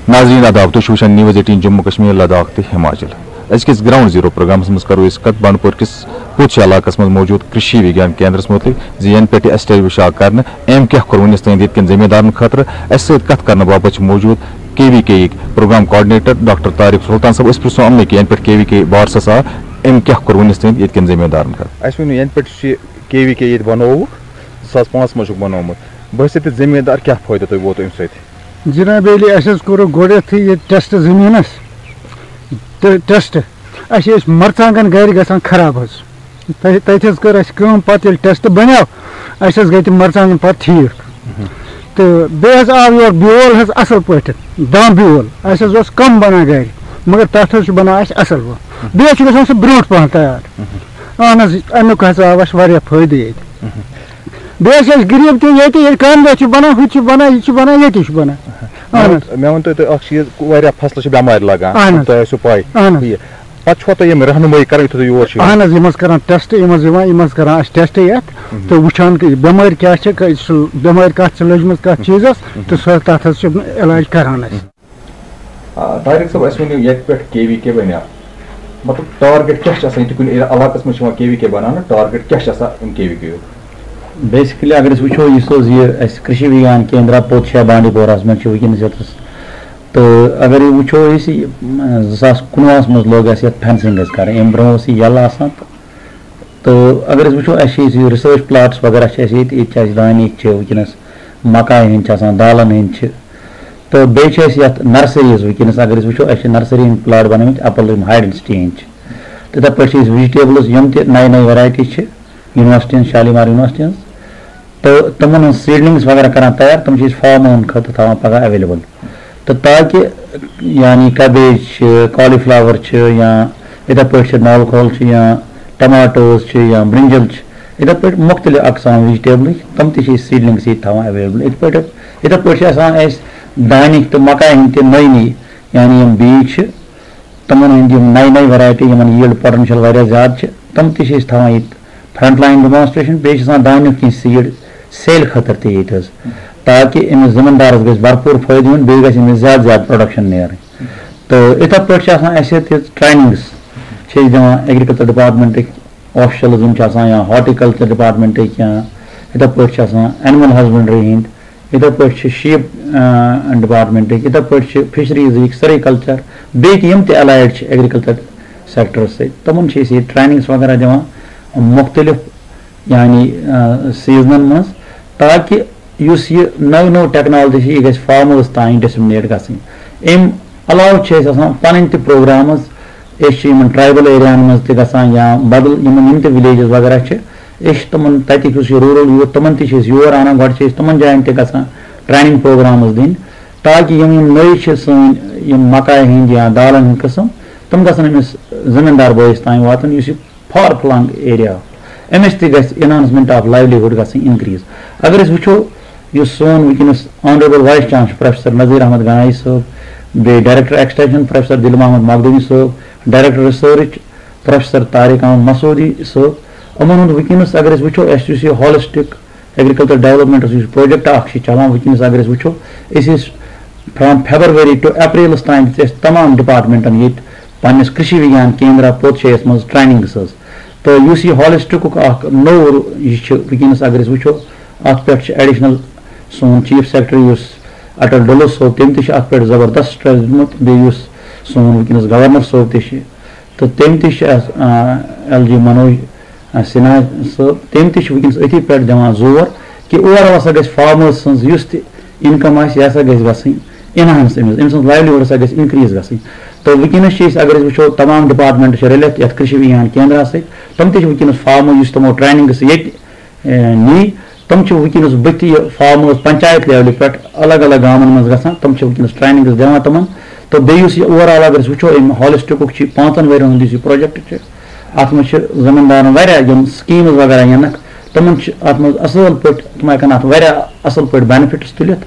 ناظرین آداب تو وچھان نیوز 18 جموں کشمیر لداخ تو ہماچل ازکس گراؤنڈ زیرو پروگرامس مز کرو کت بنڈپور کس پوچھ علاقس مز موجود کرشی وگیان کیندرس متعلق ین پہ اسٹیبلش کرنے ایم کیا کور ونس تین یتکن زمیندارن خاطر اس ست کت کرنے باپت موجود KVK program coordinator doctor Tariq Sultan sahab اس پرسو عملے ین پہ KVK بارسس آ ایم کیا کور ونس تین یتکن زمیندارن خاطر اس ون ین پہ KVK یہ بنو 2005 مجھ بنومت بہت زمیندار کیا فائدہ تھی ووت ام ست جناب علی اس کور گوڈت یہ ٹیسٹ زمینس ٹیسٹ اس مرژانگن گھر گژھان خراب تت کر اس پتہ ییٚلہِ ٹیسٹ بنیو اس گئی تم مرژانگن پتہ ٹھیک تو بیٚیہِ آو یور بیول حظ اصل پٲٹھۍ دان بیول اس اوس کم بنان گھر مگر تتھ حظ بنان اس اصل بیٚیہِ چھُ گژھان سُہ برونٛٹھ پہن تیار اہن حظ امیُک حظ آو اس واریاہ فٲیدٕ ییٚتہِ بیٚیہِ چھِ أسۍ غریٖب تہِ ییٚتہِ ییٚلہِ کامہِ دۄہ چھِ بنان ہُہ چھِ بنان یہِ چھِ بنان ییٚتی چھِ بنان مےٚ ؤنتو تُہۍ اکھ چیٖز واریاہ فصلہٕ چھِ بٮ۪مارِ لگان تۄہہِ آسیو پاے پتہٕ چھوا تۄہہِ یِم رہنمٲیی کران یُتھُے تُہۍ یور چھِو اہن حظ یِم حظ کران ٹیسٹ یِم حظ یِوان یِم حظ کران اَسہِ ٹیسٹ یتھ تہٕ وٕچھان بٮ۪مٲرۍ کیاہ چھِ سُہ بٮ۪مٲرۍ کتھ چھِ لٔجمٕژ کتھ چیٖزس تہٕ سۄ تتھ حظ چھِ علاج کران أسۍ طارق صٲب اَسہِ ؤنِو ییٚتہِ پٮ۪ٹھ KVK بنیو مطلب ٹارگیٹ کیاہ چھُ آسان ییٚتہِ کُنہِ علاقس منٛز چھُ یِوان KVK بناونہٕ ٹارگیٹ کیاہ چھُ آسان اَمہِ KVK یُک بیسکلی اگر أسۍ وٕچھو یُس حظ یہِ اَسہِ کرشی وگیان کیندرا پوتھشا بانڈی پوراہس منٛز چھُ وٕنکیٚنس ییٚتس تہٕ اگر یہِ وٕچھو أسۍ 2019 منٛز لوگ اَسہِ یتھ فینسِنگ حظ کرٕنۍ اَمہِ برونٛہہ اوس یہِ یَلہٕ آسان تہٕ اگر أسۍ وٕچھو اَسہِ چھِ یہِ رِسٲرٕچ پٕلاٹٕس وغیرہ چھِ اَسہِ ییٚتہِ چھِ اَسہِ دانہِ چھِ وٕنکیٚنس مکاے ہٕنٛدۍ چھِ آسان دالن ہٕنٛدۍ چھِ تہٕ بیٚیہِ چھِ اَسہِ یتھ نرسریٖز وٕنکیٚنس اگر أسۍ وٕچھو اَسہِ چھِ نرسری ہٕنٛدۍ پٕلاٹ بنٲومٕتۍ اپل یِم ہاے ڈینسٹی ہٕنٛدۍ چھِ تِتھے پٲٹھۍ چھِ أسۍ وِجٹیبلٕز یِم تہِ نَیہِ نَیہِ ویرایٹی چھِ یونیورسٹی ہٕنٛز شالیمار یونیورسٹی ہٕنٛز تہٕ تِمن ہٕنٛز سیٖڈلِنٛگٕس وغیرہ کران تیار تِم چھِ أسۍ فارمن ہٕنٛدۍ خٲطرٕ تھاوان پگاہ ایویلیبل تہٕ تاکہِ یعنی کبیج چھِ کالی فلاور چھِ یا یِتھے پٲٹھۍ چھِ نال کھول چھِ یا ٹماٹوز چھِ یا برٛنجل چھِ یِتھے پٲٹھۍ مُختلِف اقسام وِجٹیبلٕکۍ تِم تہِ چھِ أسۍ سیٖڈلِنٛگٕس ییٚتہِ تھاوان ایویلیبل یِتھے پٲٹھۍ چھِ آسان اَسہِ دانِکۍ تہٕ مکاے ہٕنٛدۍ تہِ نٔے نٔے یعنی یِم بیج چھِ تِمن ہٕنٛدۍ یِم نَیہِ نَیہِ ویرایٹی یِمن ییٖلڈ پوٹینشل واریاہ زیادٕ چھِ تِم تہِ چھِ أسۍ تھاوان ییٚتہِ فرنٹ لایِن ڈیمانسٹریشن بیٚیہِ چھِ آسان دانیُک کینٛہہ سیٖڈ سیلہِ خٲطرٕ تہِ ییٚتہِ حظ تاکہِ أمِس زٔمیٖندارَس گژھِ بھرپوٗر فٲیدٕ یُن بیٚیہِ گژھِ أمِس زیادٕ زیادٕ پرٛوڈَکشن نیرٕنۍ تہٕ یِتھے پٲٹھۍ چھِ آسان اَسہِ ییٚتہِ ٹرٛینِنٛگٕس چھِ أسۍ دِوان ایٚگرِکَلچر ڈِپاٹمنٹٕکۍ آفشلٕز یِم چھِ آسان یا ہارٹِکَلچر ڈِپاٹمنٹٕکۍ یا یِتھے پٲٹھۍ چھِ آسان اینِمل ہسبنڈری ہٕنٛدۍ یِتھے پٲٹھۍ چھِ شیٖپ ڈِپاٹمنٹٕکۍ یِتھے پٲٹھۍ چھِ فِشریٖزٕکۍ سیٚریکَلچر بیٚیہِ تہِ یِم تہِ ایلایڈ چھِ ایٚگرِکَلچر سیکٹرس سۭتۍ تِمن چھِ أسۍ ییٚتہِ ٹرٛینِنٛگٕس وغیرہ دِوان مُختٔلِف یعنی سیٖزنن منٛز تاکہِ یُس یہِ نٔو نٔو ٹیکنالجی چھِ یہِ گژھِ فارمٲرٕس تانۍ ڈِسمِنیٹ گژھٕنۍ اَمہِ علاوٕ چھِ اَسہِ آسان پَنٕنۍ تہِ پروگرامٕز أسۍ چھِ یِمن ٹرایبل ایریاہن منٛز تہِ گژھان یا بدل یِم تہِ وِلیجز وغیرہ چھِ أسۍ چھِ تِمن تَتِکۍ یُس یہِ روٗرل یوٗتھ تِمن تہِ چھِ أسۍ یور اَنان گۄڈٕ چھِ أسۍ تِمن جاین تہِ گژھان ٹرینِنٛگ پروگرامٕز دِنۍ تاکہِ یِم نٔے چھِ سٲنۍ یِم مکاے ہٕنٛدۍ یا دالن ہٕنٛدۍ قٕسم تِم گژھن أمِس زٔمیٖندار بٲیِس تانۍ واتُن یُس یہِ فار فلنٛگ ایریا أمِس تہِ گژھِ انہانسمنٹ آف لایِولیہُڈ گژھٕنۍ اِنکریٖز اگر أسۍ وٕچھو یُس سون وٕنکیٚنس honourable vice chancellor professor Nazir Ahmad Ganai sahab بیٚیہِ director extension professor Dil Mohammad Makhdoomi sahab director research professor Tariq Ahmad Masoodi sahab یِمن ہُنٛد وٕنکیٚنس اگر أسۍ وٕچھو اَسہِ یُس یہِ ہالِسٹِک ایٚگرِکَلچر ڈیولپمنٹس یُس پروجیکٹ اکھ چھُ چلان وٕنکیٚنس اگر أسۍ وٕچھو أسۍ ٲسۍ فرام فیبرؤری ٹُو اپریلس تانۍ دِژ اَسہِ تمام ڈِپاٹمنٹن ییٚتہِ پننِس کرشی وگیان کیندرا پوتھشیَس منٛز ٹرینِنٛگٕس حظ تہٕ یُس یہِ ہالِسٹِکُک اکھ نوٚو یہِ چھُ وٕنکیٚنس اگر أسۍ وٕچھو اَتھ پٮ۪ٹھ چھُ ایڈِشنل سون چیف سیکرٹری یُس اٹل ڈلو صٲب تٔمۍ تہِ چھُ اَتھ پٮ۪ٹھ زبردست سٹرٛیس دیُتمُت بیٚیہِ یُس سون وٕنکیٚنس گورنر صٲب تہِ چھِ تہٕ تٔمۍ تہِ چھِ LG منوج سِنہا صٲب تٔمۍ تہِ چھُ وٕنکیٚنس أتھی پٮ۪ٹھ دِوان زور کہِ اوٚوَر ہسا گژھِ فارمٲرس سٕنٛز یُس تہِ اِنکم آسہِ یہِ ہسا گژھِ گژھٕنۍ اِنہانس أمۍ سٕنٛز لایِولیہُڈ ہسا گژھِ اِنکریٖز گژھٕنۍ تہٕ وٕنکیٚنس چھِ أسۍ اگر أسۍ وٕچھو تمام ڈِپاٹمنٹ چھِ رٔلِتھ یتھ کرشی وگیان کیندرا سۭتۍ تِم تہِ چھِ وٕنکیٚنس فارمر یُس تِمو ٹرینِنٛگٕس ییٚتہِ نی تِم چھِ وٕنکیٚنس بٕتھِ یہِ فارمٲرٕس پنچایت لیولہِ پٮ۪ٹھ الگ الگ گامن منٛز گژھان تِم چھِ وٕنکیٚنس ٹرینِنٛگٕس دِوان تِمن تہٕ بیٚیہِ یُس یہِ اوٚور آل اگر أسۍ وٕچھو اَمہِ ہالِسٹِکُک چھُ 5 ؤرین ہُنٛد یُس یہِ پروجیکٹ چھُ اَتھ منٛز چھِ زٔمیٖندارن واریاہ یِم سکیٖمٕز وغیرہ نِنکھ تِمن چھِ اَتھ منٛز اَصٕل پٲٹھۍ تِم ہٮ۪کن اَتھ واریاہ اَصٕل پٲٹھۍ بینِفِٹٕس تُلِتھ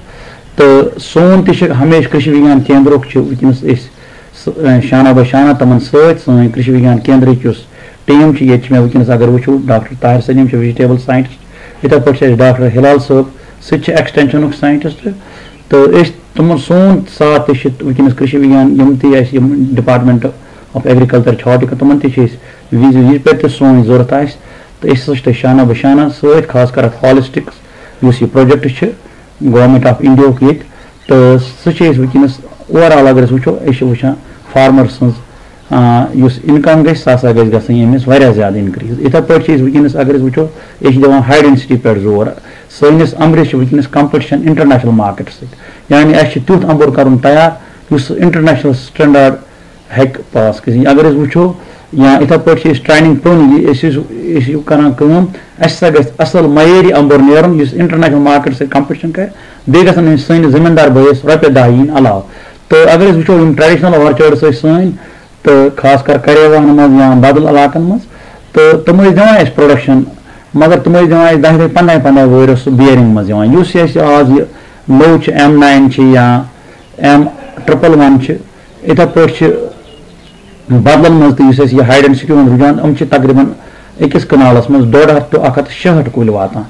تہٕ سون تہِ چھِ ہمیشہٕ کرشی وگیان کیندرُک چھُ وٕنکیٚنس أسۍ شانہ بہ شانہ تِمن سۭتۍ سٲنۍ کرشی وگیان کیندرٕکۍ یُس ٹیٖم چھُ ییٚتہِ چھِ مےٚ وٕنکیٚنس اگر وٕچھو ڈاکٹر طاہر سلیٖم چھِ وِجٹیبل ساینٹِسٹ یِتھے پٲٹھۍ چھِ اَسہِ ڈاکٹر ہلال صٲب سُہ تہِ چھِ ایکسٹینشنُک ساینٹِسٹ تو تمن سون ساتھ ونکس کرشی وگیان ڈپارٹمنٹ آف ایگریکلچر ہارٹیکلچر تمن وز پہ سون ضرورت آس تو اس شانہ بشانہ ست خاص کر ہالسٹکس اس پروجیکٹ گورنمنٹ آف انڈیا یہ تو سہ ونکس اوور آل اگر وچو وچان فارمر سن انکم گھس سا گھس گمس زیادہ انکریز اتھے پہ ونکس اگر وچو یہ دان ہائی ڈینسٹی پہ زور سنس امبرس ونکس کمپٹیشن انٹرنیشنل مارکیٹ ست یعنی اس تیت امبر کرن تیار اس انٹرنیشنل سٹینڈارڈ ہیک پاس کر اگر وچو یا اتھے پہ ٹریننگ پہ کران سا گھس اصل معیاری امبر نیرن اس انٹرنیشنل مارکیٹ ست کمپٹیشن کر بیٚیہِ گژھن سٲنِس زٔمیٖندار بٲیِس رۄپیہِ دہ یِنۍ علاوٕ تہٕ اگر أسۍ وٕچھو یِم ٹریڈِشنل آرچٲرڈٕس ٲسۍ سٲنۍ تہٕ خاص کر کریوان منٛز یا بدل علاقن منٛز تہٕ تِم ٲسۍ دِوان اَسہِ پرٛوڈکشن مگر تِم ٲسۍ دِوان اَسہِ 10-15 ؤہرۍ سُہ بیرِنٛگ منٛز یِوان یُس اَسہِ آز یہِ نوٚو چھِ M9 چھِ یا M111 چھِ یِتھے پٲٹھۍ چھِ بدلن منٛز تہِ یُس اَسہِ یہِ ہاے ڈینسٹی ہُنٛد رُجحان یِم چھِ تقریٖبن أکِس کنالس منٛز 150 to 160 کُلۍ واتان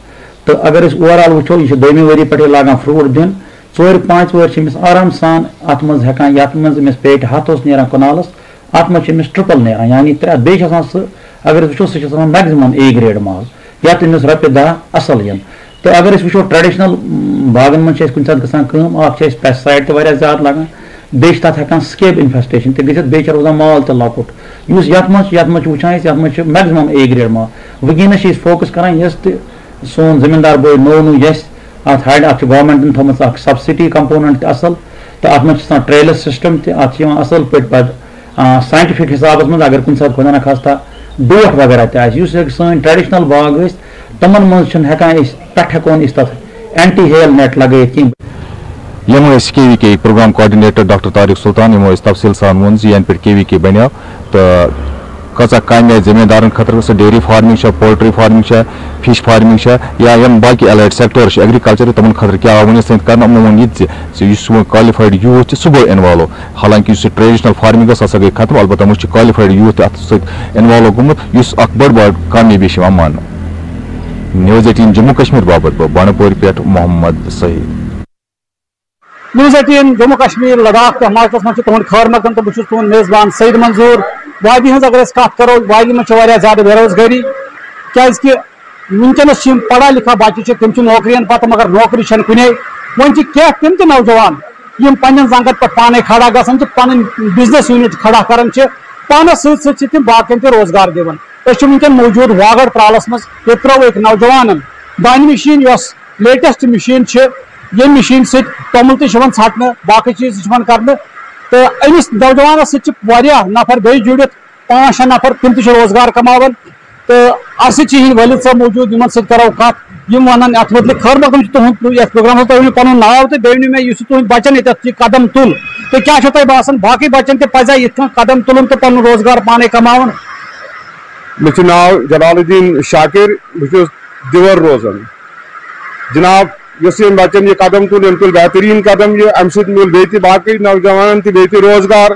تہٕ اگر أسۍ اوور آل وٕچھو یہِ چھِ دوٚیمہِ ؤری پٮ۪ٹھٕے لاگان فرٛوٗٹ دیُن 4-5 ؤہرۍ چھِ أمِس آرام سان اَتھ منٛز ہٮ۪کان یَتھ منٛز أمِس پیٹہِ 100 اوس نیران کنالس اَتھ منٛز چھِ أمِس ٹرٛپل نیران یعنی 3 بیٚیہِ چھِ آسان سُہ اگر أسۍ وٕچھو سُہ چھِ آسان میکزِمم A گریڈ مال یَتھ أمِس رۄپیہِ دہ اَصٕل یِن تہٕ اگر أسۍ وٕچھو ٹریڈِشنل باغن منٛز چھِ اَسہِ کُنہِ ساتہٕ گژھان کٲم اکھ چھِ اَسہِ پیسٹسایڈ تہِ واریاہ زیادٕ لگان بیٚیہِ چھِ تَتھ ہٮ۪کان سکیب انفیسٹیشن تہِ گٔژھِتھ بیٚیہِ چھِ روزان مال تہِ لۄکُٹ یُس یَتھ منٛز چھِ وٕچھان أسۍ یَتھ منٛز چھِ میکزِمم A گریڈ مال وٕنکیٚنس چھِ أسۍ فوکس کران یۄس تہِ سون زٔمیٖندار بوے نوٚو یژھِ اَتھ اَتھ چھِ گورمنٹن تھٲومٕژ اکھ سبسڈی کمپوننٹ تہِ اَصٕل تہٕ اَتھ منٛز چھِ آسان ٹریلر سسٹم تہِ اَتھ چھِ یِوان اَصٕل پٲٹھۍ پَتہٕ ساینٹِفِک حِسابس منٛز اگر کُنہِ ساتہٕ خۄدا نخواستہ ڈوٹھ وغیرہ تہِ آسہِ یُس سٲنۍ ٹریڈِشنل باغ ٲسۍ تِمن منٛز چھِنہٕ ہٮ۪کان أسۍ پٮ۪ٹھٕ ہٮ۪کو نہٕ أسۍ تَتھ اینٹی ہیل نیٹ لگٲیِتھ کینٛہہ یِمو أسۍ KVK program coordinator doctor Tariq Sultan یِمو أسۍ تفصیٖل سان ووٚن زِ یَنہٕ پٮ۪ٹھ KVK بنیو تہٕ کۭژاہ کامہِ آیہِ زٔمیٖندارن خٲطرٕ سۄ ڈیری فارمِنٛگ چھےٚ پولٹری فارمِنٛگ چھےٚ فِش فارمِنٛگ چھےٚ یا یِم باقٕے ایلایڈ سیکٹٲرٕس چھِ ایگرِکلچر تِمن خٲطرٕ کیٛاہ آو وٕنیُک تام کرنہٕ یِمو ووٚن یہِ تہِ زِ یُس سون کالِفایڈ یوٗتھ چھُ سُہ گوٚو اِنوالو حالانکہِ یُس یہِ ٹریڈِشنل فارمِنٛگ ٲس سۄ ہسا گٔے ختم البتہ وۄنۍ چھُ کالِفایڈ یوٗتھ تہِ اَتھ سۭتۍ اِنوالو گوٚمُت یُس اکھ بٔڑ بار کامیٲبی چھِ یِوان ماننہٕ نِوٕز 18 جموں کشمیٖر باپتھ بہٕ بانڈٕپورِ پٮ۪ٹھ محمد سعید نِوٕز 18 جموں کشمیٖر لداخ تہٕ ہماچلس منٛز چھُ تُہُنٛد خٲر مقدم تہٕ بہٕ چھُس تُہُنٛد میزبان سعید منظوٗر وادی ہٕنٛز اگر أسۍ کتھ کرو وادی منٛز چھِ واریاہ زیادٕ بے روزگٲری کیازکہِ وٕنکیٚنس چھِ یِم پڑھا لکھا بچہِ چھِ تِم چھِ نوکرین پتہٕ مگر نوکری چھنہٕ کُنے وۄنۍ چھِ کینٛہہ تِم تہِ نوجوان یِم پننٮ۪ن زنگن پٮ۪ٹھ پانے کھڑا گژھان چھِ پنٕنۍ بِزنس یوٗنٹ کھڑا کران چھِ پانس سۭتۍ سۭتۍ چھِ تِم باقین تہِ روزگار دِوان أسۍ چھِ وٕنکیٚن موجوٗد واگڑ ترالس منٛز ییٚتہِ ترٲو أکۍ نوجوانن دانہِ مِشیٖن یۄس لیٹسٹ مِشیٖن چھِ ییٚمہِ مِشیٖن سۭتۍ توٚمُل تہِ چھُ یِوان ژھٹنہٕ باقٕے چیٖز تہِ چھِ یِوان کرنہٕ تہٕ أمِس نوجوانس سۭتۍ چھِ واریاہ نفر بیٚیہِ جُڑِتھ 5-6 نفر تِم تہِ چھِ روزگار کماوان تہٕ اَسہِ سۭتۍ چھِ یِہِنٛدۍ ؤلِد صٲب موٗجوٗد یِمن سۭتۍ کرو کتھ یِم ونن اتھ مُتعلِق خٲر مقدم چھُ تُہُنٛد یتھ پروگرامس تُہۍ ؤنِو پنُن ناو تہٕ بیٚیہِ ؤنِو مےٚ یُس یہِ تُہٕنٛدۍ بچن ییٚتٮ۪تھ یہِ قدم تُل تہٕ کیٛاہ چھُو تۄہہِ باسان باقٕے بچن تہِ پزیا یِتھ کٔنۍ قدم تُلُن تہٕ پنُن روزگار پانے کماوُن مےٚ چھُ ناو جلال الدیٖن شاکر بہٕ چھُس دِور روزان جناب یُس یِم بچن یہِ قدم تُل أمۍ تُل بہتریٖن قدم یہِ اَمہِ سۭتۍ میوٗل بیٚیہِ تہِ باقٕے نوجوانن تہِ بیٚیہِ تہِ روزگار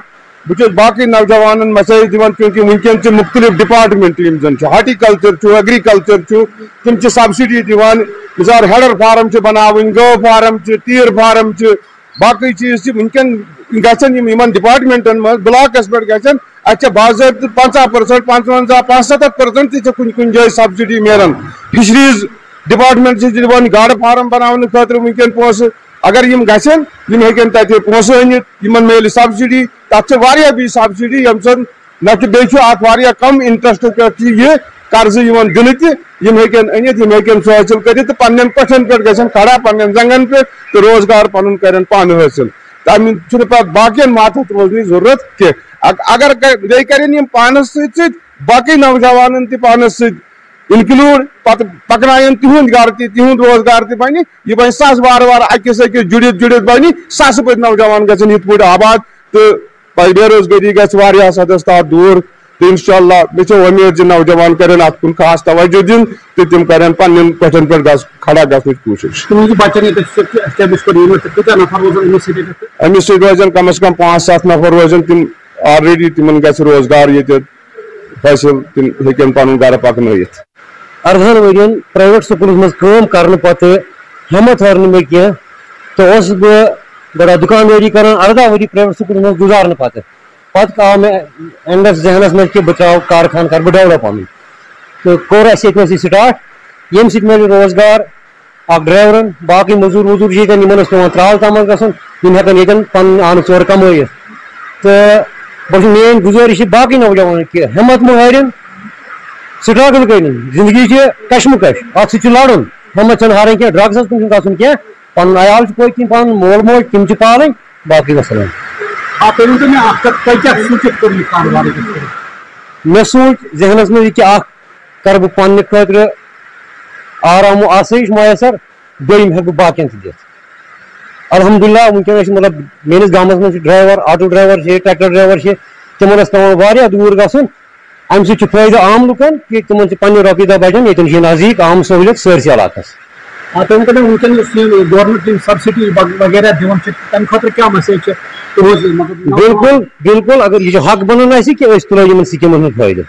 بہٕ چھُس باقٕے نوجوانن میسیج دِوان کیونکہِ وٕنکیٚن چھِ مُختٔلِف ڈپارٹمنٹ یِم زن چھِ ہارٹیکلچر چھُ ایگرِکلچر چھُ تِم چھِ سبسڈی دِوان مِثال ہیڈر فارم چھِ بناوٕنۍ گٲو فارم چھِ تیٖر فارم چھِ باقٕے چیٖز چھِ وٕنکیٚن گژھن یِمن ڈپارٹمنٹن منٛز بلاکس پٮ۪ٹھ گژھن اَتہِ چھِ باضٲبطہٕ 50%, 55, 75% تہِ چھِ کُنہِ کُنہِ جایہِ سبسڈی میلان فِشریٖز ڈپارٹمنٹ چھِ دِوان گاڈٕ فارم بناونہٕ خٲطرٕ وٕنکیٚن پونٛسہٕ اگر یِم گژھن یِم ہیٚکن تَتہِ پونٛسہٕ أنِتھ یِمن میلہِ سبسڈی تَتھ چھِ واریاہ بیٚیہِ سبسڈی ییٚمہِ سۭتۍ نہ چھُ بیٚیہِ چھُ اَتھ واریاہ کم انٹرسٹ پٮ۪ٹھ چھِ یہِ قرضہٕ یِوان دِنہٕ تہِ یِم ہیٚکن أنِتھ یِم ہیٚکن سُہ حٲصِل کٔرِتھ تہٕ پننٮ۪ن پٔٹھٮ۪ن پٮ۪ٹھ گژھن کھڑا پننٮ۪ن زنگن پٮ۪ٹھ تہٕ روزگار پنُن کرن پانہٕ حٲصِل تَمہِ چھُنہٕ پتہٕ باقین ماتحت روزنٕچ ضروٗرت کینٛہہ اگر بیٚیہِ کرن یِم پانس سۭتۍ سۭتۍ باقٕے نوجوانن تہِ پانس سۭتۍ انکلوٗڈ پتہٕ پکناین تِہُنٛد گرٕ تہِ تِہُنٛد روزگار تہِ بنہِ یہِ بنہِ سَس وارٕ وارٕ أکِس أکِس جُڑِتھ بنہِ ساسہٕ بٔدۍ نوجوان گژھن یِتھ پٲٹھۍ آباد تہٕ بے روزگٲری گژھِ واریاہ حدس تام دوٗر تہٕ انشاء اللہ مےٚ چھِ وۄمید زِ نوجوان کرن اتھ کُن خاص توجہ دِیُن تہٕ تِم کرن پننٮ۪ن پٔٹھٮ۪ن پٮ۪ٹھ کھڑا گژھنٕچ کوٗشش أمِس سۭتۍ روزن کم از کم 5-7 نفر روزن تِم آلریڈی تِمن گژھِ روزگار ییٚتہِ حٲصِل تِم ہیٚکن پنُن گرٕ پکنٲیِتھ 18 ؤرین پرائیویٹ سکوٗلس منٛز کٲم کرنہٕ پتہٕ ہٮ۪مت ہٲر نہٕ مےٚ کینٛہہ تو بڑا دکانداری کران 18 ؤری پرائیویٹ سکول میں گزارنے پتہ آو میں اینڈس ذہنس میں کہ بہٕ تراو کارخان کر بہٕ ڈیولپ پنن تو کور اَسہِ ییٚتہِ سٹارٹ ییٚمہِ سۭتۍ میلہِ روزگار اکھ ڈرائیورن باقی مزور وزور ییٚتٮ۪ن یِمن اوس پیوان ترال تام گژھُن یِم ہٮ۪کن ییٚتٮ۪ن پنُن آنہٕ ژور کمٲیِتھ تہٕ بہٕ چھُس میٲنۍ گُزٲرِش باقی نوجوانن کہ ہمت مہ ہارن سٹرگل کرن زندگی چھِ کشمکش اتھ سۭتۍ چھُ لڑُن ہمت چھنہٕ ہارٕنۍ کینٛہہ ڈرگسس کُن چھُنہٕ گژھُن کینٛہہ پنُن عیال چھُ پٔتۍ کِنۍ پنُن مول موج تِم چھِ پالٕنۍ باقی وسلام مےٚ سوٗنٛچ ذہنس منٛز یہِ کہِ اکھ کرٕ بہٕ پننہِ خٲطرٕ آرام و آسٲیِش میسر دوٚیِم ہٮ۪کہٕ بہٕ باقین تہِ دِتھ الحمدللہ وٕنکیٚنس چھِ مطلب میٲنِس گامس منٛز چھِ ڈرایور آٹو ڈرایور چھِ ٹریکٹر ڈرایور چھِ تِمن اوس پیوان واریاہ دوٗر گژھُن امہِ سۭتۍ چھُ فٲیدٕ عام لُکن کہِ تِمن چھِ پننہِ رۄپیہِ دہ بچان ییٚتٮ۪ن چھِ نزدیٖک عام سہوٗلیت سٲرسٕے علاقس بالکل بالکل اگر یہ حق بنان آسہِ کہ أسۍ تُلو یِمن سکیٖمن ہُنٛد فٲیدٕ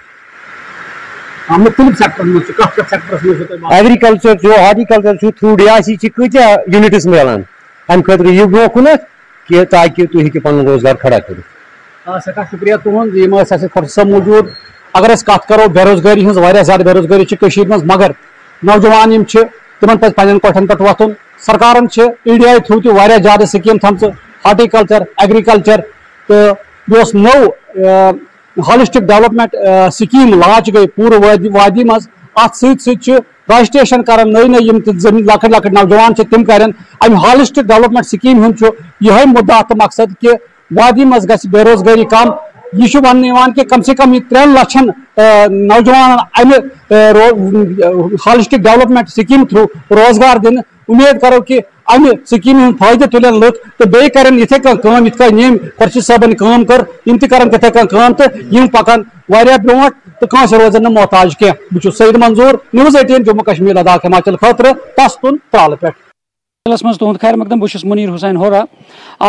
ایگریکلچر چھُ ہارٹیکلچر چھُ تھروٗ ڈیاسی چھِ کۭتیاہ یوٗنٹس ملان امہِ خٲطرٕ یہِ برونٛہہ کُنتھ کہ تاکہ تُہۍ ہیٚکِو پنُن روزگار کھڑا کٔرِتھ سٮ۪ٹھاہ شُکریہ تُہُنٛد یِم ٲسۍ اَسہِ خۄد صٲب موٗجوٗد اگر أسۍ کتھ کرو بے روزگٲری ہٕنٛز واریاہ زیادٕ بے روزگٲری چھِ کٔشیٖرِ منٛز مگر نوجوان یِم چھِ تِمن پزِ پننٮ۪ن کۄٹھٮ۪ن پٮ۪ٹھ وۄتھُن سرکارن چھِ EDI تھروٗ تہِ واریاہ زیادٕ سکیٖم تھامژٕ ہارٹیکلچر ایگریکلچر تہٕ بیٚیہِ اوس نوٚو ہالسٹک ڈیولپمنٹ سکیٖم لانچ گٔے پوٗرٕ وادی منٛز اتھ سۭتۍ سۭتۍ چھِ رجسٹریشن کران نٔے نٔے یِم تہِ زٔمیٖن لۄکٕٹۍ لۄکٕٹۍ نوجوان چھِ تِم کرن امہِ ہالسٹک ڈیولپمنٹ سکیٖم ہُنٛد چھُ یِہوے مُدعا تہٕ مقصد کہ وادی منٛز گژھِ بے روزگٲری کم یہ وننہٕ یِوان کہ کم سے کم یہ 3 لچھن نوجوانن امہِ ہالسٹک ڈیولپمنٹ سکیٖم تھروٗ روزگار دِنہٕ امید کرو کہ امہِ سکیٖمہِ ہُنٛد فٲیدٕ تُلن لُکھ تہٕ بیٚیہِ کرن یِتھے کٔنۍ کٲم یِتھ کٔنۍ ییٚمۍ خۄرشیٖد صٲبن کٲم کٔر یِم تہِ کرن تِتھے کٔنۍ کٲم تہٕ یِم پکن واریاہ برونٛٹھ تہٕ کٲنٛسہِ روزن نہٕ محتاج کینٛہہ بہٕ چھُس سعید منظوٗر نِوٕز 18 جموں کشمیٖر لداخ ہماچل خٲطرٕ تستُن ترالہٕ پٮ۪ٹھ مز تہد خیر مقدم بہٕ منیٖر حُسین ہورا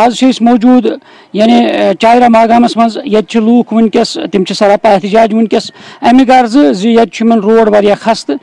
آز چھِ أسۍ موجوٗد یعنی چایرا ماگامس منٛز ییٚتہِ چھِ لوٗکھ وٕنکیٚس تِم چھِ سراپا احتجاج وٕنکیٚس امہِ غرضہٕ زِ ییٚتہِ چھُ یِمن روڈ واریاہ خستہٕ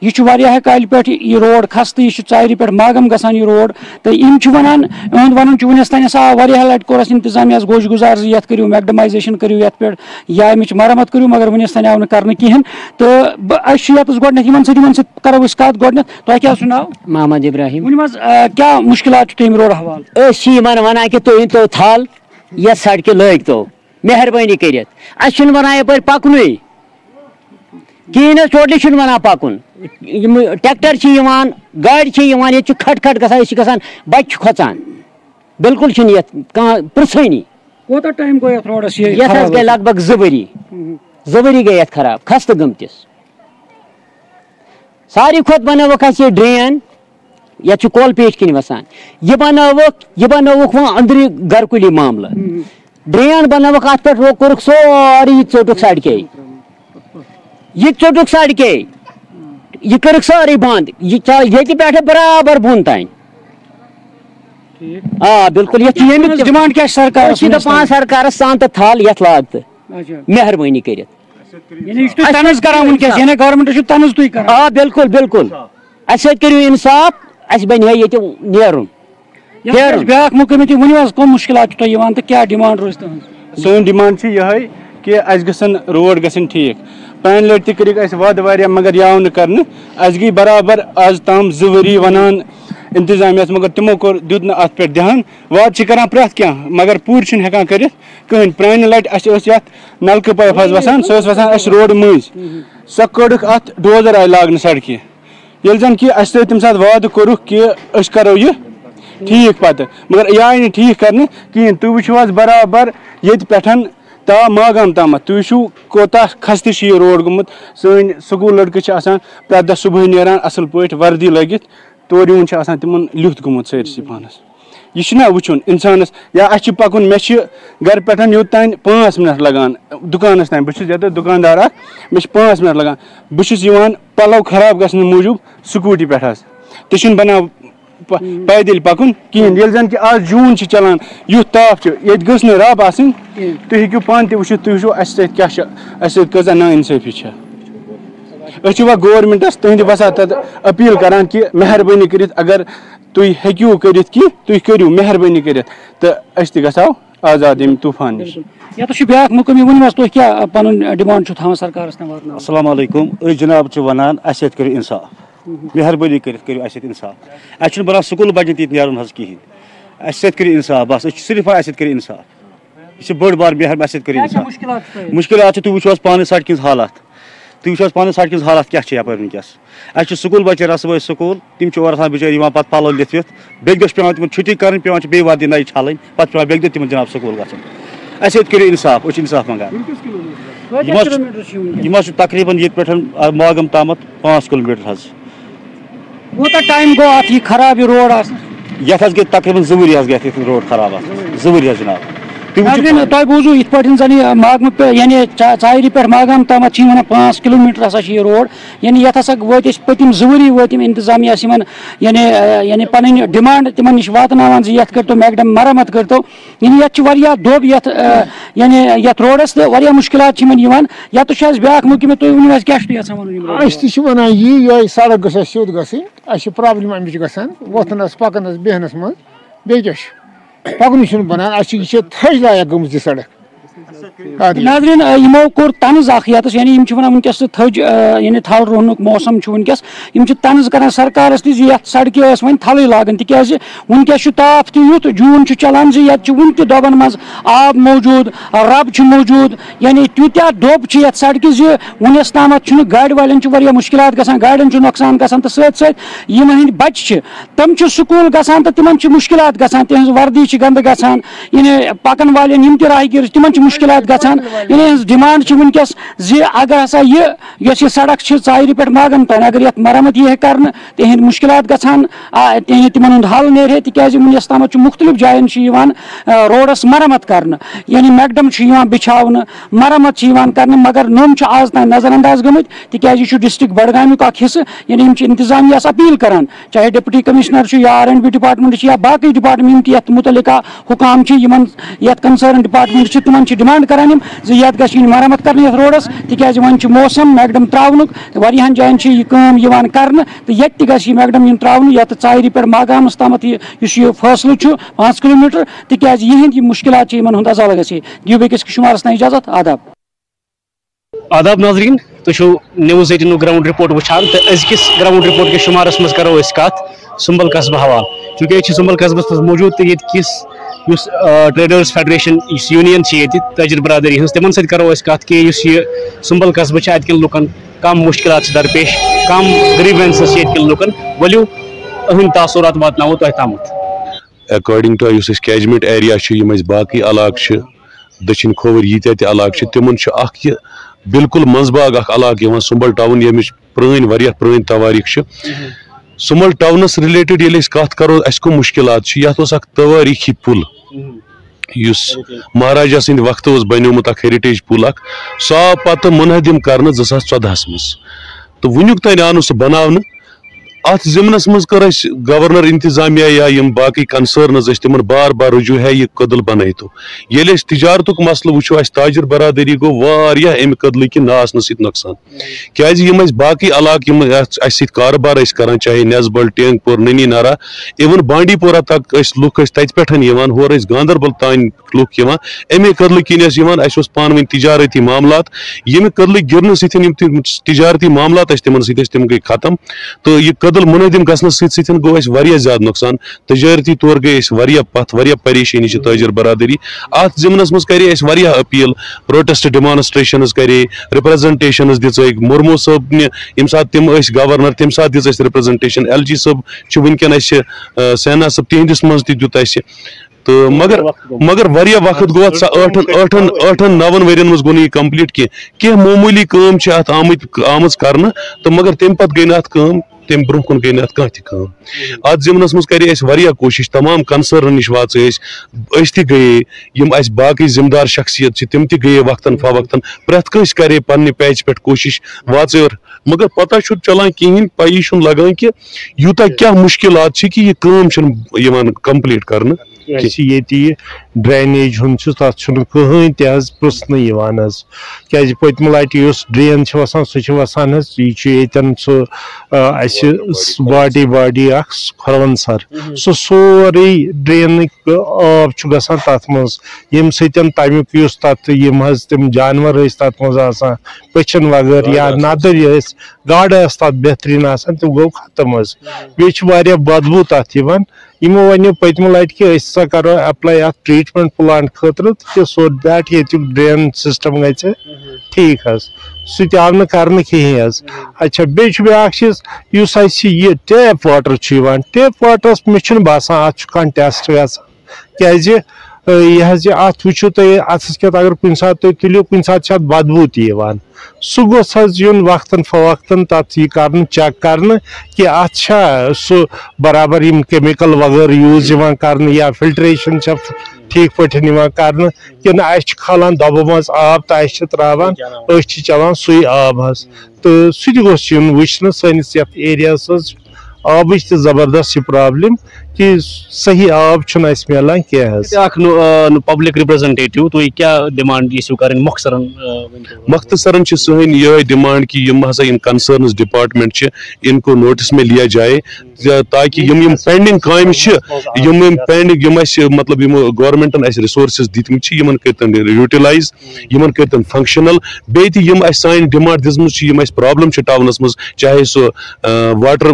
یہ واریاہ کالہِ پٮ۪ٹھ یہِ روڈ خستہٕ یہِ چھُ ژارِ پٮ۪ٹھ ماگم گژھان یہِ روڈ تہٕ یِم چھِ ونان یِہُنٛد ونُن چھُ وٕنیُس تانۍ آو واریاہ لٹہِ کوٚر اَسہِ انتظامیہس گوش گُزار زِ یتھ کٔرِو میکڈمایزیشن کٔرِو یتھ پٮ۪ٹھ یا امِچ مرمت کٔرِو مگر وٕنیُس تانۍ آو نہٕ کرنہٕ کِہینۍ تہٕ أسۍ چھِ ییٚتس گۄڈٕنیتھ یِمن سۭتۍ کرو أسۍ کتھ گۄڈٕنیتھ تۄہہِ کیٛاہ چھُ ناو محمد ابراہیم ؤنِو حظ کیٛاہ مُشکلات چھُ تُہۍ امہِ روڈ حوالہٕ أسۍ چھِ یِمن ونان کہِ تُہۍ أنۍتو تھل یتھ سڑکہِ لٲگۍتو مہربٲنی کٔرِتھ اَسہِ چھُنہٕ ونان یپٲرۍ پکنُے کِہیٖنۍ حظ ٹوٹلی چھُنہٕ ونان پکُن یِم ٹریکٹر چھِ یِوان گاڑِ چھِ یِوان ییٚتہِ چھُ کھٹ کھٹ گژھان أسۍ چھِ گژھان بچہِ چھِ کھۄژان بالکل چھُنہٕ یتھ کانٛہہ پرژھٲنی کوتاہ ٹایم گوٚو یتھ روڈس یتھ حظ گٔے لگ بگ 2 ؤری گٔے یتھ خراب خستہٕ گٔمتِس ساروی کھۄتہٕ بنٲوٕکھ اَسہِ یہِ ڈرین یتھ چھُ کۄل پیش کِنۍ وسان یہِ بنٲوٕکھ وۄنۍ أنٛدرٕ گرکُلی معاملہٕ ڈرین بنٲوٕکھ اتھ پٮ۪ٹھ کوٚرُکھ سورُے یہِ ژوٚٹُکھ سڑکے یہ ژوٚٹُکھ سڑکے یہ کٔرٕکھ سٲرٕے بنٛد ییٚتہِ پٮ۪ٹھٕ برابر بۄن تانۍ آ بالکل یتھ چھِ ییٚمیُک ڈِمانڈ کیٛاہ چھِ سرکارس أسۍ چھِ دپان سرکارس سان تہٕ تھل یتھ لاگ تہٕ مہربٲنی کٔرِتھ آ بالکل بالکل اَسہِ سۭتۍ کٔرِو انصاف اَسہِ بنہِ ہے ییٚتہِ نیرُن بیٛاکھ مُقٲمی ؤنِو حظ کٕم مُشکلات چھِ تۄہہِ یِوان تہٕ کیٛاہ ڈِمانڈ روزِ تُہٕنٛز سٲنۍ ڈِمانڈ چھِ یِہے کہِ اَسہِ گژھن روڈ گژھٕنۍ ٹھیٖک پرٛانہِ لٹہِ تہِ کٔرِکھ اَسہِ وعدٕ واریاہ مگر یہِ آو نہٕ کرنہٕ اَسہِ گٔے برابر آز تام 2 ؤری ونان انتظامیہس مگر تِمو دیُت نہٕ اتھ پٮ۪ٹھ دھیان وعدٕ چھِ کران پرٛٮ۪تھ کینٛہہ مگر پوٗرٕ چھِنہٕ ہٮ۪کان کٔرِتھ کٕہٕنۍ پرٛانہِ لٹہِ اَسہِ ٲس یتھ نلکہٕ پایپ حظ وسان سۄ ٲس وسان اَسہِ روڈٕ مٔنٛزۍ سۄ کٔڑٕکھ اتھ ڈوزر آیہِ لاگنہٕ سڑکہِ ییٚلہِ زن کہِ اَسہِ تۄہہِ تمہِ ساتہٕ وعدٕ کوٚرُکھ کہِ أسۍ کرو یہِ ٹھیٖک پتہٕ مگر یہِ آیہِ نہٕ ٹھیٖک کرنہٕ کِہینۍ تُہۍ وٕچھِو حظ برابر ییٚتہِ پٮ۪ٹھ ماگام تامتھ تُہۍ وٕچھِو کوتاہ خستہٕ چھُ یہِ روڈ گوٚمُت سٲنۍ سکوٗل لڑکہٕ چھِ آسان پرٛٮ۪تھ دۄہ صبحٲے نیران اصل پٲٹھۍ وردی لٲگِتھ تورٕ یُن چھُ آسان تِمن لیُتھ گوٚمُت سٲرسٕے پانس یہِ چھُنہ وٕچھُن انسانس یا اَسہِ چھُ پکُن مےٚ چھِ گرٕ پٮ۪ٹھ یوٚت تانۍ 5 منٹ لگان دُکانس تانۍ بہٕ چھُس ییٚتٮ۪تھ دُکاندار اکھ مےٚ چھِ 5 منٹ لگان بہٕ چھُس یِوان پلو خراب گژھنہٕ موٗجوٗب سکوٗٹی پٮ۪ٹھ حظ تہِ چھُنہٕ بنان پیدٔلۍ پکُن کِہینۍ ییٚلہِ زن کہِ آز جوٗن چھُ چلان یُتھ تاپھ چھُ ییٚتہِ گٔژھ نہٕ رب آسٕنۍ تُہۍ ہیٚکِو پانہٕ تہِ وٕچھِتھ تُہۍ وٕچھِو اَسہِ سۭتۍ کیاہ چھُ اَسہِ سۭتۍ کۭژاہ نا اِنصٲفی چھےٚ أسۍ چھِ وۄنۍ گورمنٹس تُہنٛدِ وساتہٕ اپیٖل کران کہِ مہربٲنی کٔرِتھ اگر تُہۍ ہیٚکِو کٔرِتھ کہِ تُہۍ کٔرِو مہربٲنی کٔرِتھ تہٕ أسۍ تہِ گژھو آزاد ییٚمہِ طوٗفان نِش. یتھ بیاکھ مُقٲمی ؤنِو حظ تُہۍ کیٛاہ پنُن ڈِمانڈ چھُو تھاوان سرکارس تام واتناوان؟ السلام علیکم. أسۍ جناب چھِ ونان اَسہِ سۭتۍ کٔرِو اِنصاف, مہربٲنی کٔرِتھ کٔرِو اَسہِ سۭتۍ اِنصاف. اَسہِ چھُنہٕ بَنان سکوٗل بَچن تہِ نیرُن حظ کِہیٖنۍ. اَسہِ سۭتۍ کٔرِو اِنصاف, بَس أسۍ چھِ صرف اَسہِ سۭتۍ کٔرِو اِنصاف. یہِ چھِ بٔڑ بار مہربٲنی, اَسہِ سۭتۍ کٔرِو اِنصاف. مُشکِلات چھِ, تُہۍ وٕچھِو حظ پانہٕ سڑکہِ ہِنٛز حالات, تُہۍ وٕچھِو حظ پانہٕ سڑکہِ ہِنٛز حالات کیٛاہ چھِ یَپٲرۍ وٕنکٮ۪س. اَسہِ چھِ سکوٗل بَچہِ رَس صُبحٲے سکوٗل, تِم چھِ اورٕ آسان بِچٲرۍ یِوان پَتہٕ پَلو لِتھوِتھ, بیٚکہِ دۄہ چھِ پٮ۪وان تِمن چھُٹی کَرٕنۍ, پٮ۪وان چھِ بیٚیہِ وردی نَیہِ چھَلٕنۍ, پَتہٕ چھِ پٮ۪وان بیٚکہِ دۄہ تِمن جناب سکوٗل گژھُن. اَسہِ سۭتۍ کٔرِو اِنصاف, أسۍ چھِ اِنصاف منٛگان. یِم حظ چھِ تقریٖباً ییٚتہِ پٮ۪ٹھ ماگم تامَتھ 5 کِلوٗمیٖٹر حظ. کوٗتاہ ٹایم گوٚو اَتھ یہِ خراب یہِ روڈ آسنَس؟ یَتھ حظ گٔے تقریٖباً 2 ؤری حظ گٔے یَتھ روڈ خراب آسنَس, 2 ؤری حظ جناب. تۄہہِ بوٗزوٗ یِتھ پٲٹھۍ زَن یہِ ماگمہٕ پٮ۪ٹھ یعنی ژایرِ پٮ۪ٹھ ماگام تامَتھ چھِ یِم وَنان 5 کِلوٗمیٖٹر ہسا چھِ یہِ روڈ. یعنی یَتھ ہسا وٲتۍ أسۍ پٔتِم 2 ؤری وٲتۍ یِم اِنتِظامیہس یِمن یعنی پَنٕنۍ ڈِمانڈ تِمن نِش واتناوان زِ یَتھ کٔرتو میکڈم مرمت کٔرتو. یعنی یَتھ چھِ واریاہ دۄب یعنی یَتھ روڈس تہٕ واریاہ مُشکِلات چھِ یِمن یِوان. یَتھ چھُ اَسہِ بیاکھ مُقیم, تُہۍ ؤنِو اَسہِ کیاہ چھُ تُہۍ یژھان وَنُن؟ أسۍ تہِ چھِ وَنان یِہوٚے سڑک گٔژھ اَسہِ سیوٚد گژھٕنۍ. اَسہِ چھِ پرابلِم اَمِچ گژھان وۄتھنَس پَکنَس بیٚہنَس منٛز. بیٚیہِ کیاہ چھُ پَکنُے چھُنہٕ بَنان. اَسہِ چھِ یہِ چھِ تھٔج لایق گٔمٕژ یہِ سڑک. ناظریٖن, یِمو کوٚر طنز اکھ یَتَس, یعنی یِم چھِ وَنان وٕنکیٚس تھٔج یعنی تھل رُہنُک موسم چھُ وٕنکیٚس, یِم چھِ طنز کران سرکارس تہِ زِ یَتھ سڑکہِ ٲس وۄنۍ تھلٕے لاگٕنۍ, تِکیازِ وٕنکیٚس چھُ تاپھ تہِ یُتھ, جوٗن چھُ چلان زِ یَتھ چھُ وُنہِ تہِ دۄبن منٛز آب موٗجوٗد, رب چھُ موٗجوٗد. یعنی تیوٗتاہ دۄب چھِ یَتھ سڑکہِ زِ وُنیُس تامَتھ چھُنہٕ گاڑِ والٮ۪ن چھُ واریاہ مُشکِلات گژھان, گاڑٮ۪ن چھُ نۄقصان گژھان, تہٕ سۭتۍ سۭتۍ یِم ہٕنٛدۍ بَچہِ چھِ تِم چھِ سکوٗل گژھان تہٕ تِمن چھِ مُشکِلات گژھان, تِہنٛز وردی چھِ گنٛدٕ گژھان. یعنی پَکن والٮ۪ن یِم تہِ راہگیٖر چھِ تِمن چھِ مُشکِلات گژھان. یعنی یِہنٛز ڈِمانڈ چھِ وٕنکیٚس زِ اگر ہسا یۄس یہِ سڑک چھِ ژایرِ پٮ۪ٹھ ماگم تانۍ, اگر یَتھ مرمت یی ہے کرنہٕ, تِہنٛدۍ مُشکِلات گژھان, تِمن ہُنٛد حل نیرِ ہے. تِکیازِ وُنیُس تامَتھ چھُ مُختٔلِف جاین چھِ یِوان روڈس مرمت کرنہٕ, یعنی میکڈم چھُ یِوان بِچھاونہٕ, مرمت چھِ یِوان کرنہٕ, مگر نوٚم چھِ آز تانۍ نظر انداز گٔمٕتۍ, تِکیازِ یہِ چھُ ڈسٹرک بڈگامیُک اکھ حصہٕ. یعنی یِم چھِ انتظامیہس اپیٖل کران, چاہے ڈپٹی کمشنر چھُ یا R&B ڈپارٹمنٹ چھِ یا باقٕے ڈپارٹمنٹ یِم تہِ یَتھ مُتعلقہ حُکام چھِ, یِمن یَتھ کنسٲرن ڈپارٹمنٹ چھِ, تِمن چھِ ڈِمانڈ کران یِم زِ یَتھ گژھِ یِنۍ مرمت کرنہٕ یَتھ روڈس. تِکیازِ وۄنۍ چھُ موسم میکڈم تراونُک, واریاہن جاین چھِ یہِ کٲم یِوان کرنہٕ, تہٕ ییٚتہِ تہِ گژھِ یہِ میکڈم یُن تراونہٕ, یَتھ ژایرِ پٮ۪ٹھ ماگامس تامَتھ یُس یہِ فٲصلہٕ چھُ 5 کِلوٗمیٖٹر, تِکیازِ یِہنٛدۍ یِم مُشکِلات چھِ یِمن ہُنٛد ازالہٕ گژھِ ہے. دِیِو بیٚکِس شُمارس تام اِجازت. آداب. آداب ناظریٖن, تُہۍ چھِو نِوٕز 18 گراوُنٛڈ رِپورٹ وٕچھان, تہٕ أزکِس گراوُنٛڈ رِپورٹ کِس شُمارس منٛز کرو أسۍ کتھ سُمبل قصبہٕ حوالہٕ. چوٗنٛکہِ أسۍ چھِ سُمبل قصبس منٛز موٗجوٗد, تہٕ ییٚتہِ کِس یُس ٹریڈٲرٕس فیڈریشن یُس یوٗنین چھِ ییٚتہِ تٲجِر برادری ہٕنٛز, تِمن سۭتۍ کرو أسۍ کتھ کہِ یُس یہِ سُمبل قصبہٕ چھِ, اَتہِ کٮ۪ن لُکن کم مُشکِلات چھِ درپیش, کم گریوینسز چھِ ییٚتہِ کٮ۪ن لُکن. ؤلِو أہٕنٛدۍ تاثُرات واتناوو تۄہہِ تامَتھ. ایکاڈنگ ٹو یُس اَسہِ کیچمنٹ ایریا چھُ, یِم اَسہِ باقٕے علاقہٕ چھِ دٔچھِنۍ کھووٕرۍ ییٖتیاہ تہِ علاقہٕ چھِ, تِمن چھُ اکھ یہِ بالکل منٛزباگ اکھ علاقہٕ یِوان سُمبل ٹاوُن, ییٚمِچ واریاہ پرٲنۍ تواریٖخ چھِ. سُمبل ٹاونس رِلیٹڈ ییٚلہِ أسۍ کتھ کرو, اَسہِ کٕم مُشکِلات چھِ. یتھ اوس اکھ تواریٖخی پُل یُس مہاراجا سٕنٛدِ وقتہٕ اوس بنیومُت, اکھ ہیرِٹیج پُل اکھ. سُہ آو پتہٕ مُنحدِم کرنہٕ 2014 منٛز, تہٕ وُنیُک تانۍ آو نہٕ سُہ بناونہٕ. اتھ ضِمنس منٛز کٔر اَسہِ گورنر انتظامیہ یا یِم باقٕے کنسٲرنز ٲسۍ تِمن بار بار رجوٗع ہے یہِ کٔدٕل بنٲیتو. ییٚلہِ أسۍ تجارتُک مسلہٕ وٕچھو, اَسہِ تاجر برادری گوٚو واریاہ امہِ کٔدلہٕ کہِ نہ آسنہٕ سۭتۍ نۄقصان. کیازِ یِم اَسہِ باقٕے علاقہٕ یِم اَسہِ سۭتۍ کاربار ٲسۍ کران, چاہے نیزبل, ٹینگ پور, ننی نارا, اِون بانڈی پورہ تک ٲسۍ لُکھ ٲسۍ تتہِ پٮ۪ٹھ یِوان, ہورٕ ٲسۍ گاندربل تانۍ لُکھ یِوان, امے کٔدلہٕ کِنۍ ٲسۍ یِوان. اَسہِ اوس پانہٕ ؤنۍ تجارتی معاملات, ییٚمہِ کٔدلٕکۍ گِرنہٕ سۭتۍ یِم تہِ تجارتی معاملات ٲسۍ تِمن سۭتۍ ٲسۍ تِم گٔے ختم. تہٕ یہِ کٔدٕل مُنحدِم گژھنہٕ سۭتۍ سۭتۍ گوٚو اَسہِ واریاہ زیادٕ نۄقصان. تجارتی طور گٔے أسۍ واریاہ پتھ, واریاہ پریشٲنی چھِ تٲجر برادری. اتھ ضِمنس منٛز کرے اَسہِ واریاہ أپیٖل, پروٹیسٹ ڈیمانسٹریشنز کرے, رِپریزنٹیشنز دِژٲکھ. مُرموٗ صٲبنہِ ییٚمہِ ساتہٕ تِم ٲسۍ گورنر تَمہِ ساتہٕ دِژ اَسہِ رِپریزنٹیشن. LG صٲب چھُ وٕنکیٚن اَسہِ, سینا صٲب تِہنٛدِس منٛز تہِ دیُت اَسہِ. تہٕ مگر واریاہ وقت گوٚو اتھ, 8-9 ؤرین منٛز گوٚو نہٕ یہِ کمپلیٖٹ کینٛہہ. کینٛہہ معموٗلی کٲم چھِ اتھ آمٕژ کرنہٕ, تہٕ مگر تمہِ پتہٕ گٔے نہٕ اتھ کٲم, تمہِ برونٛہہ کُن گٔے نہٕ اتھ کانٛہہ تہِ کٲم. اتھ ضِمنس منٛز کرے اَسہِ واریاہ کوٗشش, تمام کنسٲرن نِش واژے أسۍ تہِ گٔیے, یِم اَسہِ باقٕے ذِمہٕ دار شخصیت چھِ تِم تہِ گٔیے وقتن فوقتن. پرٛٮ۪تھ کٲنٛسہِ کرے پننہِ پیچہِ پٮ۪ٹھ کوٗشش, واژے, مگر پتہ چھُنہٕ چلان کِہینۍ, پیی چھُنہٕ لگان کہِ یوٗتاہ کیاہ مُشکِلات چھِ کہِ یہِ کٲم چھنہٕ یِوان کمپلیٖٹ کرنہٕ یہ ڈرینیج ہند تک کہین ترسن کیازِ پٔتمہِ لٹہِ یُس ڈرین وسان سُہ وسان حظ یہِ چھُ ییٚتٮ۪ن سُہ اَسہِ باڈی اکھ کھۄرون سر سُہ سورُے ڈرینٕکۍ آب چھُ گژھان تتھ منٛز ییٚمہِ سۭتۍ تمیُک یُس تتھ یِم حظ تِم جانور ٲسۍ تتھ منٛز آسان پٔچھن وغٲر یا نَدٕرۍ ٲسۍ گاڈٕ ٲسۍ تتھ بہتریٖن آسان تِم گوٚو ختم حظ بیٚیہِ چھُ واریاہ بدبوٗ تتھ یِوان یِمو وَنیو پٔتمہِ لٹہِ کہِ أسۍ ہسا کرو ایپلاے اَتھ ٹریٖٹمنٹ پلانٹ خٲطرٕ کہِ سو دیٹ ییٚتیُک ڈرین سسٹم گژھِ ٹھیٖک حظ سُہ تہِ آو نہٕ کرنہٕ کِہیٖنۍ حظ اچھا بیٚیہِ چھُ بیٛاکھ چیٖز یُس اَسہِ یہِ ٹیپ واٹر چھُ یِوان ٹیپ واٹرس مےٚ چھُنہٕ باسان اَتھ چھُ کانٛہہ ٹیسٹ گژھان کیٛازِ یہِ حظ یہِ اَتھ وٕچھِو تُہۍ اَتھس کٮ۪تھ اگر کُنہِ ساتہٕ تُہۍ تُلِو کُنہِ ساتہٕ چھِ اَتھ بدبوٗ تہِ یِوان سُہ گوٚژھ حظ یُن وقتاً فوقتاً تتھ یہِ کرنہٕ چیک کرنہٕ کہِ اَتھ چھا سُہ برابر یِم کیمِکل وغٲرٕ یوٗز یِوان کرنہٕ یا فلٹریشن چھا ٹھیٖک پٲٹھۍ یِوان کرنہٕ کِنہٕ اَسہِ چھِ کھالان دۄبہٕ منٛز آب تہٕ اَسہِ چھِ تراوان أسۍ چھِ چٮ۪وان سُے آب حظ تہٕ سُہ تہِ گوٚژھ یُن وٕچھنہٕ سٲنِس یتھ ایریاہس حظ آبٕچ تہِ زبردست یہِ پرابلم کہ صحیح آب چھُنہٕ اَسہِ میلان کینٛہہ حظ اکھ پبلک رِپریزنٹیٹِو تُہۍ کیٛاہ ڈِمانڈ یژھِو کرٕنۍ مختصراً چھِ سٲنۍ یِہے ڈِمانڈ کہ یِم ہسا یِم کنسرنز ڈپارٹمنٹ چھِ اِنکو نوٹس میں لیا جائے تاکہ یِم پینڈنگ کامہِ چھِ یِم پینڈنگ یِم اَسہِ مطلب یِم گورمنٹن اَسہِ رِسورسز دِتمٕتۍ چھِ یِمن کٔرتن یوٗٹِلایز یِمن کٔرتن فنکشنل بیٚیہِ تہِ یِم اَسہِ سانہِ ڈِمانڈ دِژمٕژ چھِ یِم اَسہِ پرابلم چھِ ٹاونس منٛز چاہے سُہ واٹر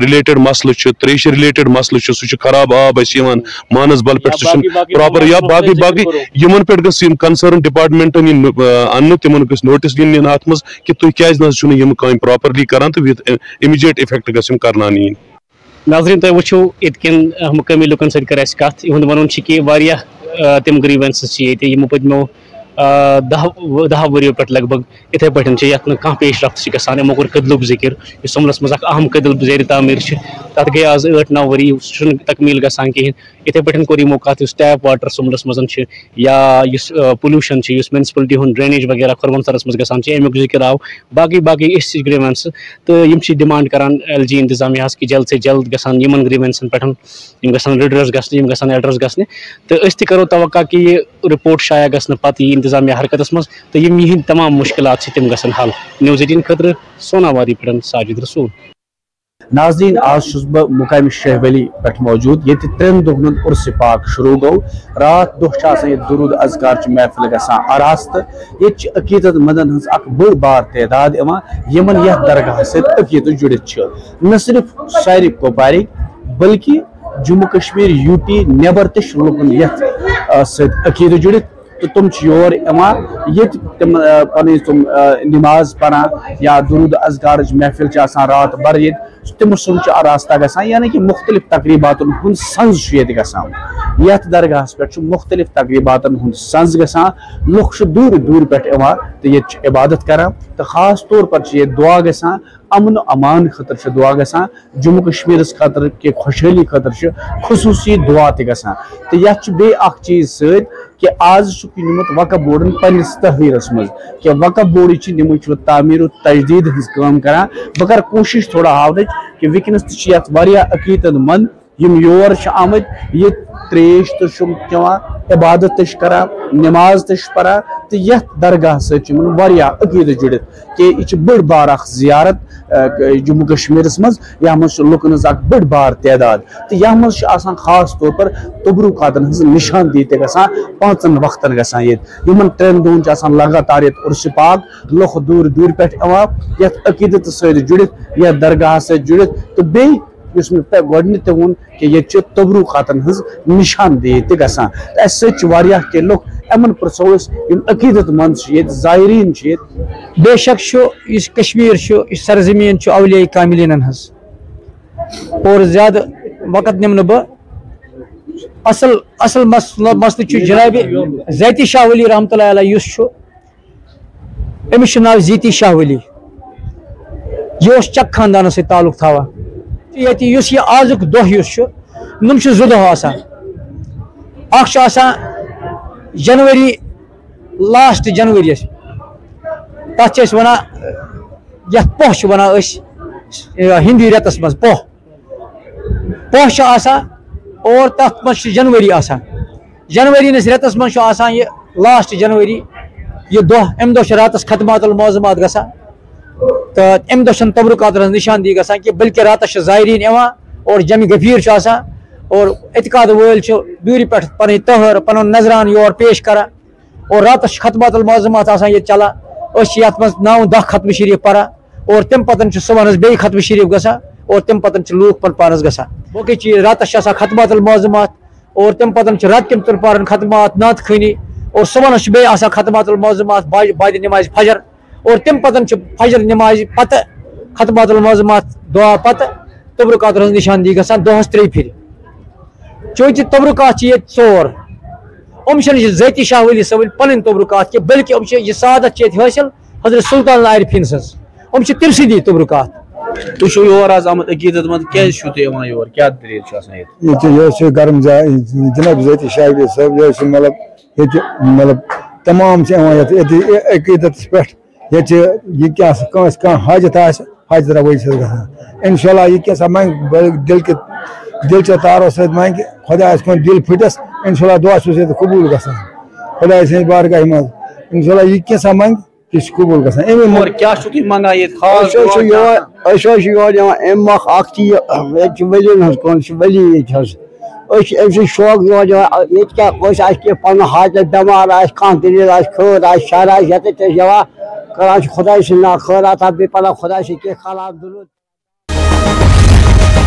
رِلیٹڈ مسلہٕ چھُ تریشہِ رِلیٹڈ مسلہٕ چھُ سُہ چھُ خراب آب اَسہِ یِوان مانسبل پٮ۪ٹھ سُہ چھُنہٕ پراپر یا باقٕے یِمن پٮ۪ٹھ گٔژھ یِم کنسرن ڈپارٹمنٹن یِن اننہٕ تِمن گٔژھ نوٹس دِنۍ یِن اتھ منٛز کہِ تُہۍ کیازِ نہ حظ چھِو نہٕ یِم کامہِ پراپرلی کران تہٕ وِتھ اِمِجیٹ اِفیکٹ گژھِ یِم کرناونہٕ یِنۍ ناظریٖن تُہۍ وٕچھِو ییٚتہِ کٮ۪ن مُقٲمی لُکن سۭتۍ کٔر اَسہِ کتھ یِہُنٛد وَنُن چھُ کہِ واریاہ تِم گریٖوینسز چھِ ییٚتہِ یِمو پٔتمیو 10 ؤرِیو پٮ۪ٹھ لگ بگ یِتھٕے پٲٹھۍ چھِ یَتھ نہٕ کانٛہہ پیش رفت چھِ گژھان یِمو کوٚر کٔدلُک ذِکِر یُس سُمبلس منٛز اکھ اہم کٔدٕل زیرِ تعمیٖر چھِ تَتھ گٔے آز 8-9 ؤری سُہ چھُنہٕ تکمیٖل گژھان کِہینۍ یِتھٕے پٲٹھۍ کوٚر یِمو کَتھ یُس ٹیپ واٹر سُمبلس منٛز چھِ یا یُس پولیوشن چھِ یُس میونسپلٹی ہُنٛد ڈرینیج وغیرہ کھۄرون سرس منٛز گژھان چھِ امیُک ذِکِر آو باقٕے یِژھ گریٖوینسہٕ تہٕ یِم چھِ ڈِمانڈ کران LG انتظامیہس کہِ جلد سے جلد گژھن یِمن گریٖوینسن پٮ۪ٹھ یِم گژھن رِڈرس گژھنہِ یِم گژھن ایڈرس گژھنہِ تہٕ أسۍ تہِ کرو توقع کہِ یہِ رِپورٹ شایع گژھنہٕ پتہٕ یی انتظامیہ حرکتس منٛز تہٕ یِم یِہنٛدۍ تمام مُشکِلات چھِ تِم گژھن حل نِوٕز 18 خٲطرٕ سوناواری پٮ۪ٹھ ساجد رسول ناظرین آج چھُس بہٕ مقامِ شیخ ولی پٮ۪ٹھ موجوٗد ییٚتہِ 3 دۄہن ہُنٛد عرسِ پاک شروٗع گوٚو راتھ دۄہ چھِ آسان ییٚتہِ دروٗد اذکار چہِ محفِل گژھان آراز تہٕ ییٚتہِ چھِ عقیٖدت مندن ہٕنٛز اکھ بٔڑ بار تعداد یِوان یِمن یتھ درگاہس سۭتۍ عقیٖدت جُڑِتھ چھِ نہ صرف سارِ کۄپوارِکۍ بلکہِ جموں کشمیٖر UT نٮ۪بر تہِ چھِ لُکن یتھ سۭتۍ عقیٖدت جُڑِتھ تہٕ تِم چھِ یور یِوان ییٚتہِ تِم پنٕنۍ تِم نِماز پران یا دروٗد اذکارٕچ محفِل چھِ آسان رات بھر ییٚتہِ تِمو سُنٛد چھُ آراستہ گژھان یعنی کہِ مُختلِف تقریٖباتن ہُنٛد سنٛز چھُ ییٚتہِ گژھان یتھ درگاہس پٮ۪ٹھ چھُ مُختلِف تقریٖباتن ہُنٛد سنٛز گژھان لُکھ چھِ دوٗرِ پٮ۪ٹھ یِوان تہٕ ییٚتہِ چھِ عبادت کران تہٕ خاص طور پر چھِ ییٚتہِ دُعا گژھان امن و امان خٲطرٕ چھِ دُعا گژھان جموں کشمیٖرس خٲطرٕ کہِ خۄشحٲلی خٲطرٕ چھِ خصوٗصی دُعا تہِ گژھان تہٕ یتھ چھُ بیٚیہِ اکھ چیٖز سۭتۍ کہِ آز چھُکھ نِمُت وقف بورڈن پننِس تحریٖرس منٛز کہِ وقف بورڈٕچ نِمٕژ چھُ تعمیٖر و تجدیٖد ہٕنٛز کٲم کران بہٕ کرٕ کوٗشش تھوڑا ہاونٕچ کہِ وٕنکیٚنس تہِ چھِ یتھ واریاہ عقیٖدت مند یِم یور چھِ آمٕتۍ ییٚتہِ تریش تہِ چھُ چٮ۪وان عبادت تہِ چھِ کران نٮ۪ماز تہِ چھِ پران تہٕ یتھ درگاہس سۭتۍ چھُ یِمن واریاہ عقیٖدت جُڑِتھ کہِ یہِ چھِ بٔڑ بار اکھ زیارت جموں کشمیٖرس منٛز یتھ منٛز چھِ لُکن ہٕنٛز اکھ بٔڑ بار تعداد تہٕ یتھ منٛز چھِ آسان خاص طور پر تبرُکاتن ہٕنٛز نِشاندہی تہِ گژھان 5 وقتن گژھان ییٚتہِ یِمن 3 دۄہن چھِ آسان لگاتار ییٚتہِ عرسِ پاک لُکھ دوٗرِ پٮ۪ٹھ یِوان یتھ عقیٖدتہٕ سۭتۍ جُڑِتھ یتھ درگاہس سۭتۍ جُڑِتھ تہٕ بیٚیہِ یُس مےٚ تۄہہِ گۄڈٕنیتھ تہِ ووٚن کہِ ییٚتہِ چھِ تبرُکاتن ہٕنٛز نِشاندہی تہِ گژھان تہٕ اسہِ سۭتۍ چھِ واریاہ کینٛہہ لُکھ یِمن پرژھو أسۍ یِم عقیٖدت منٛد چھِ ییٚتہِ زایریٖن چھِ ییٚتہِ بے شک چھُ یُس کشمیٖر چھُ یہِ سرزمیٖن چھُ اولیاء کاملینن ہٕنٛز اور زیادٕ وقت نِمہٕ نہٕ بہٕ اصل مسلہٕ چھُ جنابِ ذاتی شاہ ولی رحمتہ اللہ علیہ یُس چھُ أمِس چھُ ناو ذاتی شاہ ولی یہِ اوس چک خاندانس سۭتۍ تعلق تھاوان ییٚتہِ یُس یہِ آزُک دۄہ یُس چھُ یِم چھِ 2 دۄہ آسان اکھ چھُ آسان جنؤری لاسٹ جنؤریَس تتھ چھِ أسۍ وَنان یتھ پوہ چھِ وَنان أسۍ ہِندی رٮ۪تس منٛز پوہ چھُ آسان اور تک مز جنوری آسان جنوری نس رتس مز آسان یہ لاسٹ جنوری یہ دہ ام دہ راتس ختمات المعظمات گسان تو ام دہ تبرکات نشاندہی گسان کہ بلکہ راتس زائرین یوان اور جمع غفیر آسان اور اعتقاد ول دوری پہ پن تہر پن نظران یور پیش کران اور راتس ختمات المعظمات آسان یہ چلان اس یت مز 9-10 ختم شریف پران اور تم پتن صبح بی ختم شریف گسان اور تم پتن لوک پن پانس گسان باقی چیز راتس ختمات المعظمات اور تم پتن رات کم تر پارن ختمات نعت خانی اور صبح بی ختمات المعظمات بعد نماز فجر اور تم پتن فجر نماز پتہ ختمات المعظمات دعا پتہ تبرکات نشاندہی گسان دہس 3 پھر چونکہ تبرکات یہ ژور ذاتی شاہ ولی صبن پن تبرکات کی بلکہ یہ سعادت حاصل حضرت سلطان العارفین سز تم سی تبرکات تھی یور آز آمت عقیدت مند کیٛازِ یور کیا دلیل یہ گرم جائے جناب ذاتی شاہ ولی صاحب یہ مطلب تمام عقیدت پہ یہ حاجت حاجت روی گھان انشاء اللہ یہ کیا منگ دل چو تارو ست منگ خدا کن دل پھٹس انشاء اللہ دعا ست قبول گھان خدا سن بارگاہ مز انشاء اللہ یہ کیا منگ یہ قبول گھان ولی شوق یہ پن حاجت بٮ۪مار کھانا دلیل خٲر شر کران خدا سن خٲرات بیٚیہِ پَران خدا سن کینٛہہ خالات